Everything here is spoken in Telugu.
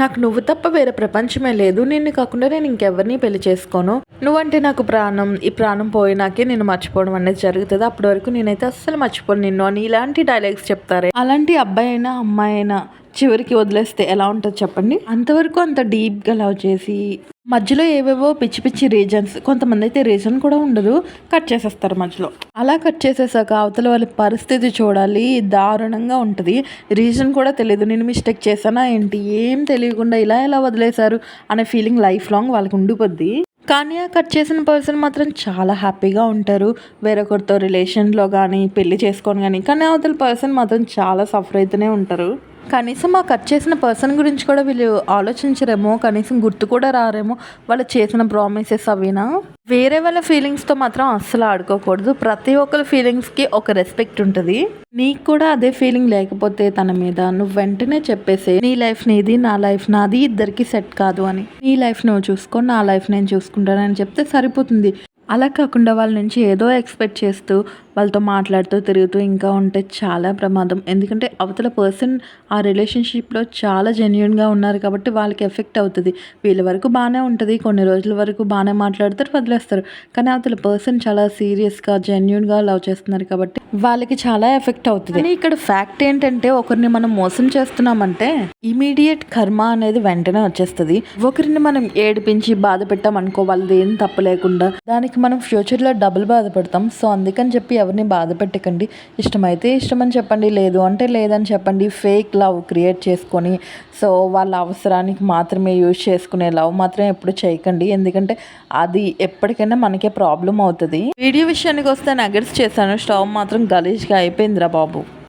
నాకు నువ్వు తప్ప వేరే ప్రపంచమే లేదు. నిన్ను కాకుండా నేను ఇంకెవరిని పెళ్లి చేసుకోను. నువ్వంటే నాకు ప్రాణం. ఈ ప్రాణం పోయినాకే నేను మర్చిపోవడం అనేది జరుగుతుంది. అప్పటి వరకు నేనైతే అస్సలు మర్చిపోను నిన్ను అని ఇలాంటి డైలాగ్స్ చెప్తారే. అలాంటి అబ్బాయి అయినా అమ్మాయి అయినా చివరికి వదిలేస్తే ఎలా ఉంటుంది చెప్పండి. అంతవరకు అంత డీప్గా లవ్ చేసి మధ్యలో ఏవేవో పిచ్చి పిచ్చి రీజన్స్, కొంతమంది అయితే రీజన్ కూడా ఉండదు, కట్ చేసేస్తారు మధ్యలో. అలా కట్ చేసేసాక అవతల వాళ్ళ పరిస్థితి చూడాలి, దారుణంగా ఉంటుంది. రీజన్ కూడా తెలియదు, నేను మిస్టేక్ చేశానా ఏంటి, ఏం తెలియకుండా ఇలా ఎలా వదిలేశారు అనే ఫీలింగ్ లైఫ్ లాంగ్ వాళ్ళకి ఉండిపోద్ది. కానీ ఆ కట్ చేసిన పర్సన్ మాత్రం చాలా హ్యాపీగా ఉంటారు వేరొకరితో రిలేషన్లో కానీ పెళ్లి చేసుకొని కానీ. కానీ అవతల పర్సన్ మాత్రం చాలా సఫర్ అవుతూనే ఉంటారు. కనీసం ఆ కట్ చేసిన పర్సన్ గురించి కూడా వీళ్ళు ఆలోచించరేమో, కనీసం గుర్తు కూడా రారేమో వాళ్ళు చేసిన ప్రామిసెస్ అవినా. వేరే వాళ్ళ ఫీలింగ్స్తో మాత్రం అస్సలు ఆడుకోకూడదు. ప్రతి ఒక్కరి ఫీలింగ్స్కి ఒక రెస్పెక్ట్ ఉంటుంది. నీకు కూడా అదే ఫీలింగ్ లేకపోతే తన మీద నువ్వు వెంటనే చెప్పేసే, నీ లైఫ్ నీది, నా లైఫ్ నాది, ఇద్దరికి సెట్ కాదు అని. నీ లైఫ్ నువ్వు చూసుకో, నా లైఫ్ నేను చూసుకుంటానని చెప్తే సరిపోతుంది. అలా కాకుండా వాళ్ళ నుంచి ఏదో ఎక్స్పెక్ట్ చేస్తూ వాళ్ళతో మాట్లాడుతూ తిరుగుతూ ఇంకా ఉంటే చాలా ప్రమాదం. ఎందుకంటే అవతల పర్సన్ ఆ రిలేషన్షిప్లో చాలా జెన్యున్గా ఉన్నారు కాబట్టి వాళ్ళకి ఎఫెక్ట్ అవుతుంది. వీళ్ళ వరకు బాగానే ఉంటుంది, కొన్ని రోజుల వరకు బాగానే మాట్లాడతారు, వదిలేస్తారు. కానీ అవతల పర్సన్ చాలా సీరియస్గా జెన్యున్గా లవ్ చేస్తున్నారు కాబట్టి వాళ్ళకి చాలా ఎఫెక్ట్ అవుతుంది. కానీ ఇక్కడ ఫ్యాక్ట్ ఏంటంటే ఒకరిని మనం మోసం చేస్తున్నామంటే ఇమీడియట్ కర్మ అనేది వెంటనే వచ్చేస్తుంది. ఒకరిని మనం ఏడిపించి బాధ పెట్టామనుకో, వాళ్ళది ఏం తప్పు లేకుండా, దానికి మనం ఫ్యూచర్లో డబుల్ బాధపడతాం. సో అందుకని చెప్పి ఎవరిని బాధ పెట్టకండి. ఇష్టమైతే ఇష్టమని చెప్పండి, లేదు అంటే లేదని చెప్పండి. ఫేక్ లవ్ క్రియేట్ చేసుకొని సో వాళ్ళ అవసరానికి మాత్రమే యూజ్ చేసుకునే లవ్ మాత్రం ఎప్పుడు చేయకండి. ఎందుకంటే అది ఎప్పటికైనా మనకే ప్రాబ్లం అవుతుంది. వీడియో విషయానికి వస్తే నగెట్స్ చేశాను, స్టవ్ మాత్రం గలీజ్గా అయిపోయిందిరా బాబు.